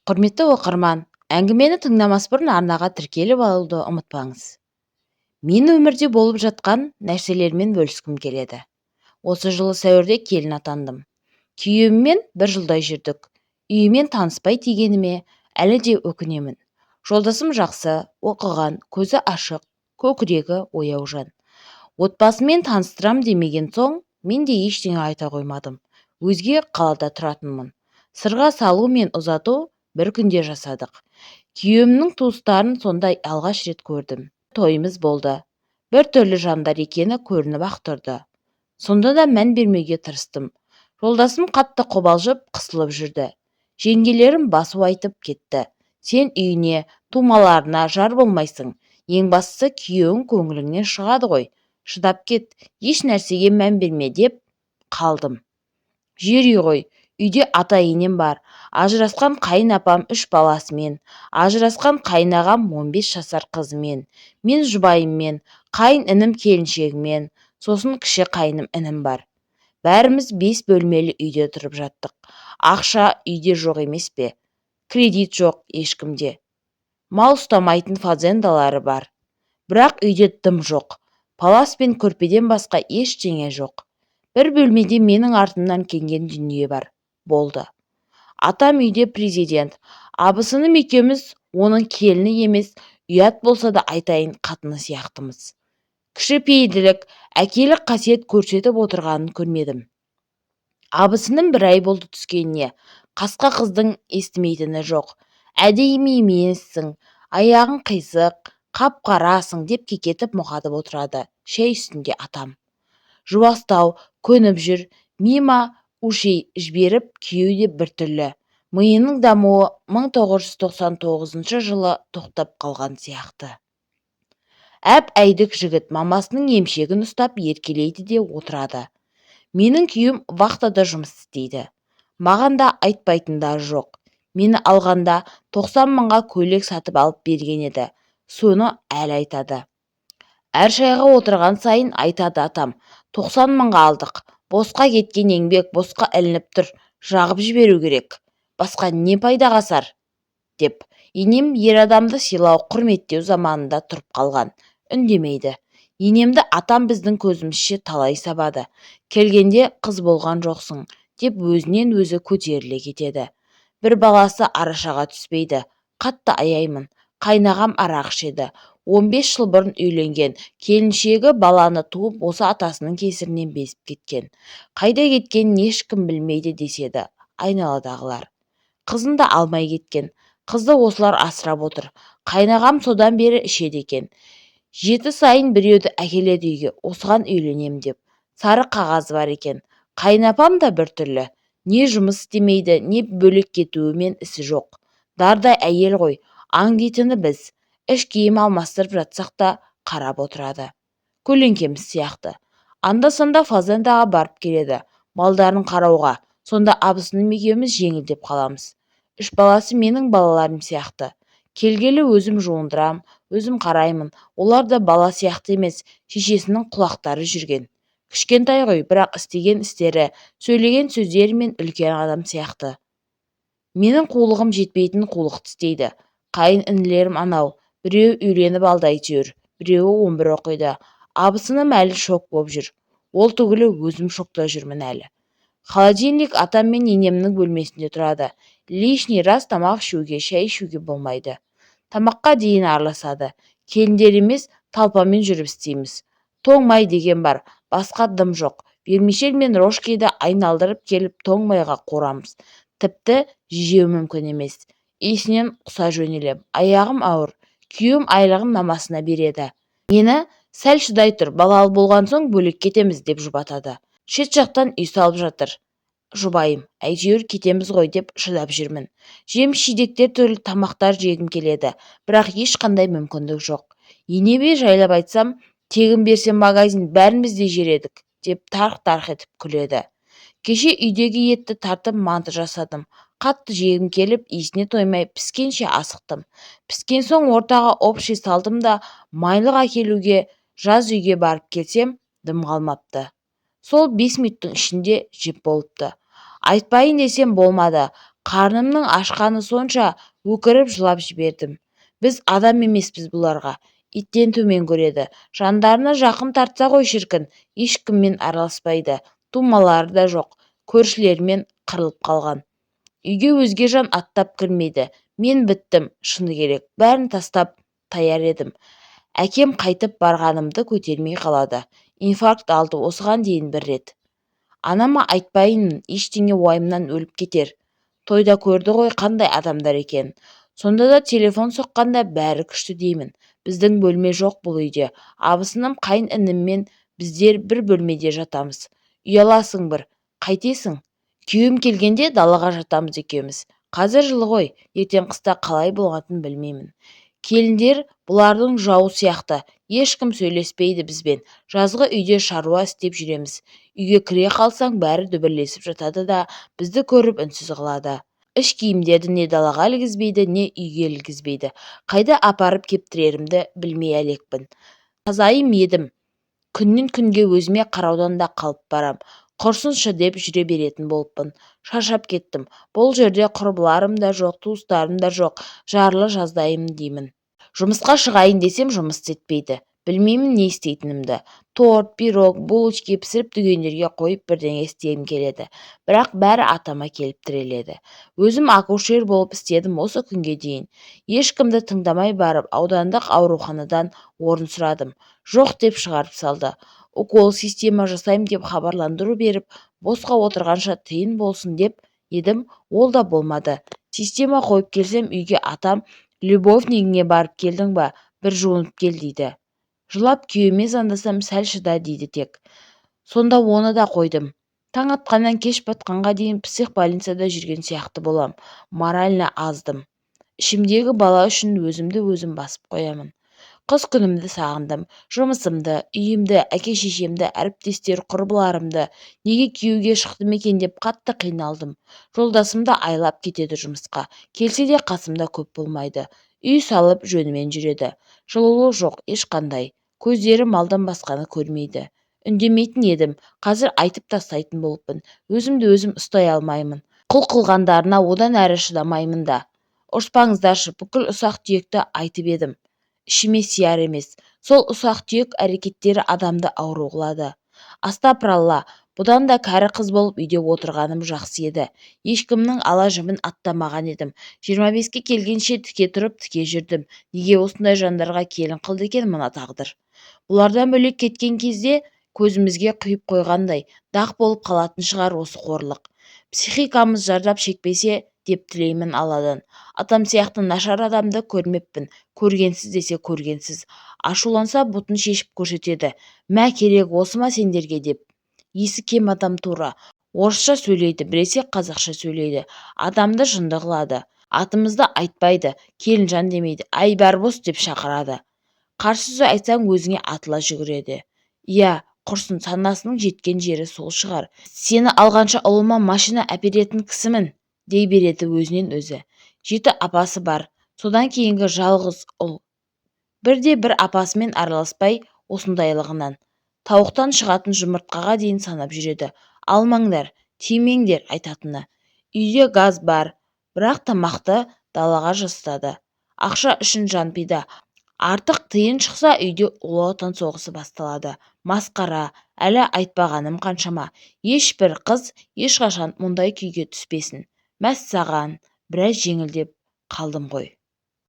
Құрметті оқырман, әңгімені тыңдамас бұрын арнаға тіркеліп алуды ұмытпаңыз. Мен өмірде болып жатқан нәрселермен бөліскім келеді. Осы жылы сәуірде келін атандым. Күйеуіммен бір жылдай жүрдік. Үйімен таныспай тигеніме әлі де өкінемін. Жолдасым жақсы, оқыған, көзі ашық, көкірегі ояу жан. Отбасымен таныстырам демеген соң, мен де ештеңе айта қоймадым. Өзге қалада тұратынмын. Сырға салу мен ұзату бір күнде жасадық. Күйеуімнің туыстарын сондай алғаш рет көрдім. Тойымыз болды. Бір түрлі жандар екені көрініп ақ тұрды. Сонда да мән бермеуге тырыстым. Жолдасым қатты қобалжып, қысылып жүрді. Жеңгелерім басу айтып кетті. Сен үйіне, тумаларына жар болмайсың. Ең бастысы күйеуің көңіліңнен шығады ғой. Шыдап кет, еш нәрсеге мән берме деп қалдым. Жер үй ғой, үйде ата-енем бар. Ажырасқан қайын апам 3 баласымен, ажырасқан қайнағам 15 жасар қызымен, мен жұбайыммен, қайын інім келіншегімен, сосын кіші қайным інім бар. Бәріміз 5 бөлмелі үйде тұрып жаттық. Ақша үйде жоқ емес пе? Кредит жоқ ешкімде. Мал ұстамайтын фазендалары бар. Бірақ үйде дым жоқ. Палас пен көрпеден басқа ештеңе жоқ. Бір бөлмеде менің артымнан келген дүние бар. Болды. Атам үйде президент. Абысыным екеуміз оның келіні емес, ұят болса да айтайын қатыны сияқтымыз. Кішіпейілділік, әкелік қасиет көрсетіп отырғанын көрмедім. Абысыным 1 ай болды түскеніне. Қасқа қыздың естімейтіні жоқ. Әдейі емессің, аяғың қисық, қап-қарасың деп кекетіп мұқатып отырады. Шай үстінде атам. Жуастау, көніп жүр, мима ушей жіберіп күйеуі де бір түрлі. Миының дамуы 1999 жылы тоқтап қалған сияқты. Әп-әйдік жігіт мамасының емшегін ұстап еркелейді де отырады. Менің күйеуім вахтада жұмыс істейді. Маған да айтпайтындары жоқ. Мені алғанда 90 мыңға көйлек сатып алып берген еді. Соны әлі айтады. Әр шайға отырған сайын айтады атам. 90 мыңға алдық. Босқа кеткен еңбек босқа ілініп тұр. Жағып жіберу керек. Басқа не пайда қасар? Деп. Енем ер адамды сыйлау, құрметтеу заманында тұрып қалған. Үндемейді. Енемді атам біздің көзімізше талай сабады. Келгенде қыз болған жоқсың, деп өзінен өзі көтеріле кетеді. Бір баласы арашаға түспейді. Қатты аяймын. Қайнағам арақ ішеді. 15 жыл бұрын үйленген. Келіншегі баланы туып, осы атасының кесірінен безіп кеткен. Қайда кеткенін ешкім білмейді деседі айналадағылар. Қызын да алмай кеткен. Қызды осылар асырап отыр. Қайнағам содан бері ішеді екен. 7 сайын біреуді әкеледі үйге, осыған үйленем деп. Сары қағаз бар екен. Қайнапам да бір түрлі. Не жұмыс істемейді, не бөлек кетуімен ісі жоқ. Дардай әйел ғой, аңдитыны біз. Іш киім алмастырып жатсақ та қарап отырады. Көлеңкеміз сияқты. Анда-санда фазендаға барып келеді, малдарын қарауға. Сонда абысыным екеуміз жеңілдеп қаламыз. 3 баласы менің балаларым сияқты. Келгелі өзім жуындырам, өзім қараймын. Олар да бала сияқты емес, шешесінің құлақтары жүрген. Кішкентай ғой, бірақ істеген істері, сөйлеген сөздері мен үлкен адам сияқты. Менің қулығым жетпейтін қулықты істейді. Қайын інілерім анау, біреуі үйленіп алды әйтеуір, біреуі 11 оқиды. Абысыным әлі шок болып жүр. Ол түгілі өзім шокта жүрмін әлі. Холодильник атам мен енемнің бөлмесінде тұрады. Лишний раз тамақ ішуге, шай ішуге болмайды. Тамаққа дейін араласады. Келіндер емес, талпамен жүріп істейміз. Тоңмай деген бар, басқа дым жоқ. Вермишель мен рожкиді айналдырып келіп тоңмайға қорамыз. Тіпті жеу мүмкін емес. Есінен құса жөнелем. Аяғым ауыр. Күйеуім айлығын мамасына береді. Мені сәл шыдай тұр, балалы болған соң бөлек кетеміз деп жұбатады. Шет жақтан үй салып жатыр. Жұбайым, әйтеуір кетеміз ғой деп шыдап жүрмін. Жем-шидектер түрлі тамақтар жегім келеді, бірақ ешқандай мүмкіндік жоқ. Енеме жайлап айтсам, тегін берсем магазин бәріміз де жер едік, деп тарқ-тарқ етіп күледі. Кеше үйдегі етті тартып манты жасадым. Қатты жегім келіп, иісіне тоймай піскенше асықтым. Піскен соң ортаға общий салдым да, майлық әкелуге жаз үйге барып келсем, дым қалмапты. Сол 5 минуттың ішінде жеп болыпты. Айтпайын десем болмады. Қарнымның ашқаны сонша өкіріп жылап жібердім. Біз адам емеспіз бұларға. Иттен төмен көреді. Жандарына жақын тартса ғой шіркін, ешкіммен араласпайды. Тумалары да жоқ. Көршілерімен қырылып қалған. Үйге өзге жан аттап кірмейді. Мен біттім, шыны керек. Бәрін тастап таяр едім. Әкем қайтып барғанымды көтермей қалады. Инфаркт алды осыған дейін бір рет. Анама айтпайын, ештеңе уайымнан өліп кетер. Тойда көрді ғой қандай адамдар екен. Сонда да телефон соққанда бәрі күшті деймін. Біздің бөлме жоқ бұл үйде. Абысыным қайын ініммен біздер бір бөлмеде жатамыз. Ұяласың бір. Қайтесің? Күйеуім келгенде далаға жатамыз екеуміз. Қазір жылы ғой, ертең қыста қалай болғанын білмеймін. Келіндер бұлардың жауы сияқты. Ешкім сөйлеспейді бізбен. Жазғы үйде шаруа істеп жүреміз. Үйге кіре қалсаң бәрі дүбірлесіп жатады да бізді көріп үнсіз қалады. Іш киімдерді не далаға ілгізбейді, не үйге ілгізбейді. Қайда апарып кептірерімді білмей әлекпін. Тазайым едім. Күннен күнге өзіме қараудан да қалып барам. Құрсыншы деп жүре беретін болыппын. Шаршап кеттім. Бұл жерде құрбыларым да жоқ, туыстарым да жоқ. Жарлы жаздайым деймін. Жұмысқа шығайын десем жұмыс істетпейді. Білмеймін не істейтінімді. Торт, пирог, булочки пісіріп дүкендерге қойып бірдеңе істегім келеді. Бірақ бәрі атама келіп тіреледі. Өзім акушер болып істедім осы күнге дейін. Ешкімді тыңдамай барып аудандық ауруханадан орын сұрадым. Жоқ деп шығарып салды. Укол система жасаймын деп хабарландыру беріп, босқа отырғанша тиын болсын деп едім, ол да болмады. Система қойып келсем үйге атам, любовнигіңе барып келдің ба, бір жуынып кел дейді. Жылап күйеуіме звондасам сәл шыда дейді тек. Сонда оны да қойдым. Таң атқаннан кеш батқанға дейін психбольницада жүрген сияқты болам. Морально аздым. Ішімдегі бала үшін өзімді өзім басып қоямын. Қыз күнімді сағындым. Жұмысымды, үйімді, әке-шешемді, әріптестер, құрбыларымды. Неге күйеуге шықтым екен деп қатты қиналдым. Жолдасымды айлап кетеді жұмысқа. Келсе де қасымда көп болмайды. Үй салып жөнімен жүреді. Жылулық жоқ ешқандай. Көздері малдан басқаны көрмейді. Үндемейтін едім. Қазір айтып тастайтын болыппын. Өзімді өзім ұстай алмаймын. Құл қылғандарына одан әрі шыдамаймын да. Ұрыспаңыздаршы, бүкіл ұсақ-түйекті айтып едім. Ішіме сияр емес. Сол ұсақ-түйек әрекеттері адамды ауру қылады. Астапыралла, бұдан да кәрі қыз болып үйде отырғаным жақсы еді. Ешкімнің ала жібін аттамаған едім. 25-ке келгенше тіке тұрып тіке жүрдім. Неге осындай жандарға келін қылды екен мына тағдыр? Бұлардан бөлек кеткен кезде көзімізге құйып қойғандай дақ болып қалатын шығар осы қорлық. Психикамыз зардап шекпесе деп тілеймін Алладан. Атам сияқты нашар адамды көрмеппін. Көргенсіз десе көргенсіз. Ашуланса бұтын шешіп көрсетеді. Мә керек осы ма сендерге деп. Есі кем адам тура. Орысша сөйлейді, біресе қазақша сөйлейді. Адамды жынды қылады. Атымызды айтпайды, келінжан демейді. Ай барбос деп шақырады. Қарсы сөз айтсаң өзіңе атыла жүгіреді. Иә, құрсын санасының жеткен жері сол шығар. Сені алғанша ұлыма машина әперетін кісімін, дей береді өзінен өзі. 7 апасы бар, содан кейінгі жалғыз ұл. Бірде-бір апасымен араласпай осындайлығынан. Тауықтан шығатын жұмыртқаға дейін санап жүреді. Алмаңдар, тимеңдер айтатыны. Үйде газ бар, бірақ тамақты далаға жастады. Ақша үшін жан пида. Артық тиын шықса үйде ұлы отан соғысы басталады. Масқара, әлі айтпағаным қаншама. Ешбір қыз ешқашан мұндай күйге түспесін. Мәссаған, біраз жеңілдеп қалдым ғой.